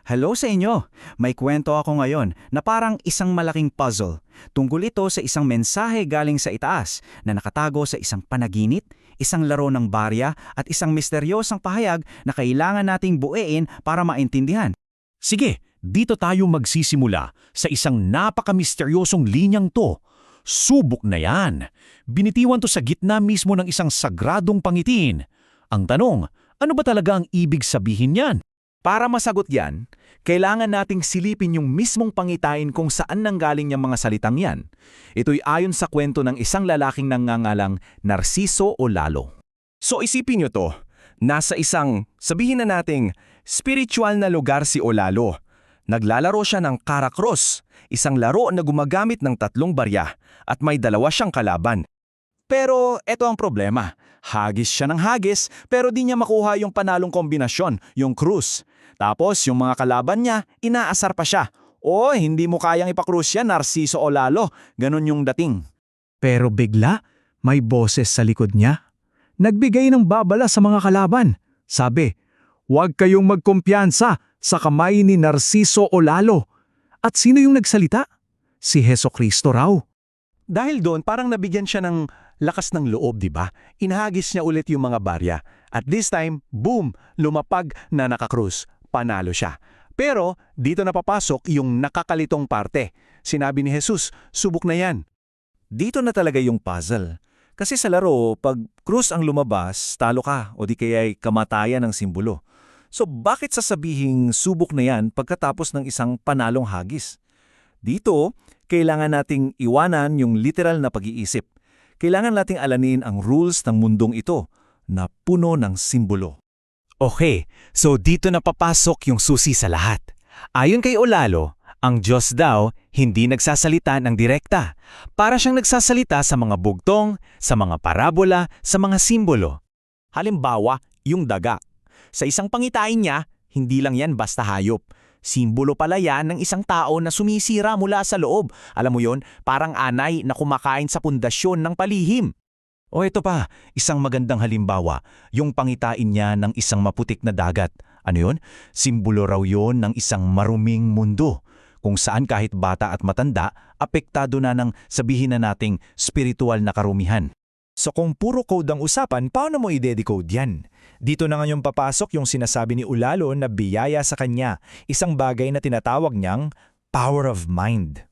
Hello sa inyo! May kwento ako ngayon na parang isang malaking puzzle. Tungkol ito sa isang mensahe galing sa itaas na nakatago sa isang panaginip, isang laro ng barya at isang misteryosang pahayag na kailangan nating buuin para maintindihan. Sige, dito tayo magsisimula sa isang napaka-misteryosong linyang to. Subok na yan. Binitiwan to sa gitna mismo ng isang sagradong pangitiin. Ang tanong, ano ba talaga ang ibig sabihin yan? Para masagot yan, kailangan nating silipin yung mismong pangitain kung saan nanggaling yung mga salitang yan. Ito'y ayon sa kwento ng isang lalaking nangangalang Narciso o Lalo. So isipin nyo to, nasa isang, sabihin na nating, spiritual na lugar si Olalo. Naglalaro siya ng Karakros, isang laro na gumagamit ng 3 barya at may 2 siyang kalaban. Pero eto ang problema. Hagis siya ng hagis pero di niya makuha yung panalong kombinasyon, yung krus. Tapos yung mga kalaban niya, inaasar pa siya. O hindi mo kayang ipakrus yan, Narciso o Lalo. Ganon yung dating. Pero bigla, may boses sa likod niya. Nagbigay ng babala sa mga kalaban. Sabi, "Huwag kayong magkumpiyansa sa kamay ni Narciso o Lalo." At sino yung nagsalita? Si Hesukristo raw. Dahil doon, parang nabigyan siya ng lakas ng loob, di ba? Inahagis niya ulit yung mga barya. At this time, boom! Lumapag na nakakrus. Panalo siya. Pero dito napapasok yung nakakalitong parte. Sinabi ni Jesus, subok na yan. Dito na talaga yung puzzle. Kasi sa laro, pag krus ang lumabas, talo ka o di kaya'y kamatayan ng simbolo. So bakit sasabihing subok na yan pagkatapos ng isang panalong hagis? Dito, kailangan nating iwanan yung literal na pag-iisip. Kailangan nating alanin ang rules ng mundong ito na puno ng simbolo. Okay, so dito na papasok yung susi sa lahat. Ayon kay Olalo, ang Diyos daw hindi nagsasalita ng direkta. Para siyang nagsasalita sa mga bugtong, sa mga parabola, sa mga simbolo. Halimbawa, yung daga. Sa isang pangitain niya, hindi lang yan basta hayop. Simbolo pala yan ng isang tao na sumisira mula sa loob. Alam mo yon, parang anay na kumakain sa pundasyon ng palihim. O ito pa, isang magandang halimbawa, yung pangitain niya ng isang maputik na dagat. Ano yun? Simbolo raw yun ng isang maruming mundo, kung saan kahit bata at matanda, apektado na ng sabihin na nating spiritual na karumihan. So kung puro code ang usapan, paano mo i-decode yan? Dito na ngayon papasok yung sinasabi ni Olalo na biyaya sa kanya, isang bagay na tinatawag niyang power of mind.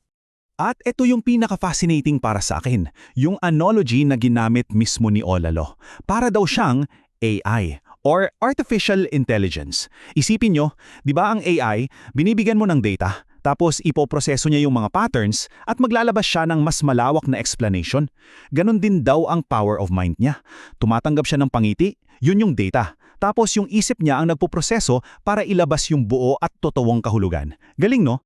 At ito yung pinaka-fascinating para sa akin, yung analogy na ginamit mismo ni Olalo. Para daw siyang AI or Artificial Intelligence. Isipin nyo, di ba ang AI, binibigyan mo ng data, tapos ipoproseso niya yung mga patterns at maglalabas siya ng mas malawak na explanation. Ganon din daw ang power of mind niya. Tumatanggap siya ng pangiti, yun yung data. Tapos yung isip niya ang nagpoproseso para ilabas yung buo at totoong kahulugan. Galing no?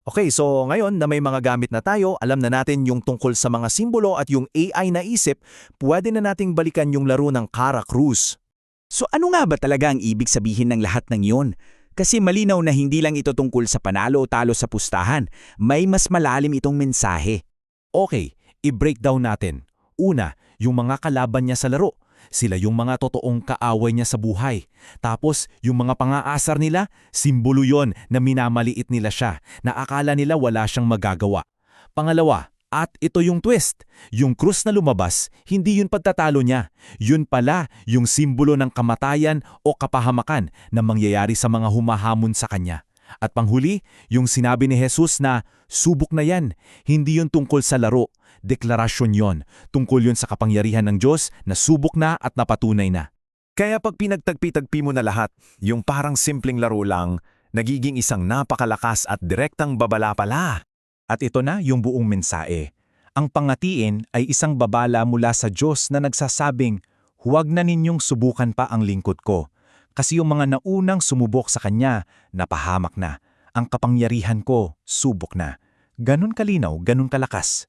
Okay, so ngayon na may mga gamit na tayo, alam na natin yung tungkol sa mga simbolo at yung AI na isip, pwede na nating balikan yung laro ng Karakros. So ano nga ba talaga ang ibig sabihin ng lahat ng yon? Kasi malinaw na hindi lang ito tungkol sa panalo o talo sa pustahan, may mas malalim itong mensahe. Okay, i-breakdown natin. Una, yung mga kalaban niya sa laro. Sila yung mga totoong kaaway niya sa buhay. Tapos, yung mga pangaasar nila, simbolo yon na minamaliit nila siya, na akala nila wala siyang magagawa. Pangalawa, at ito yung twist, yung krus na lumabas, hindi yun pagtatalo niya. Yun pala yung simbolo ng kamatayan o kapahamakan na mangyayari sa mga humahamon sa kanya. At panghuli, yung sinabi ni Jesus na, subok na yan, hindi yun tungkol sa laro. Deklarasyon yon. Tungkol yun sa kapangyarihan ng Diyos na subok na at napatunay na. Kaya pag pinagtagpi-tagpi mo na lahat, yung parang simpleng laro lang, nagiging isang napakalakas at direktang babala pala. At ito na yung buong mensahe. Ang pangatiin ay isang babala mula sa Diyos na nagsasabing, huwag na ninyong subukan pa ang lingkod ko. Kasi yung mga naunang sumubok sa Kanya, napahamak na. Ang kapangyarihan ko, subok na. Ganon kalinaw, ganon kalakas.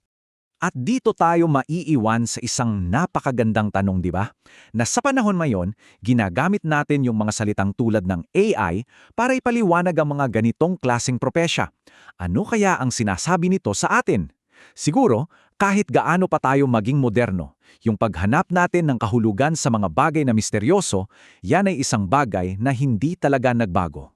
At dito tayo maiiwan sa isang napakagandang tanong, di ba? Na sa panahon ngayon, ginagamit natin yung mga salitang tulad ng AI para ipaliwanag ang mga ganitong klaseng propesya. Ano kaya ang sinasabi nito sa atin? Siguro, kahit gaano pa tayo maging moderno, yung paghanap natin ng kahulugan sa mga bagay na misteryoso, yan ay isang bagay na hindi talaga nagbago.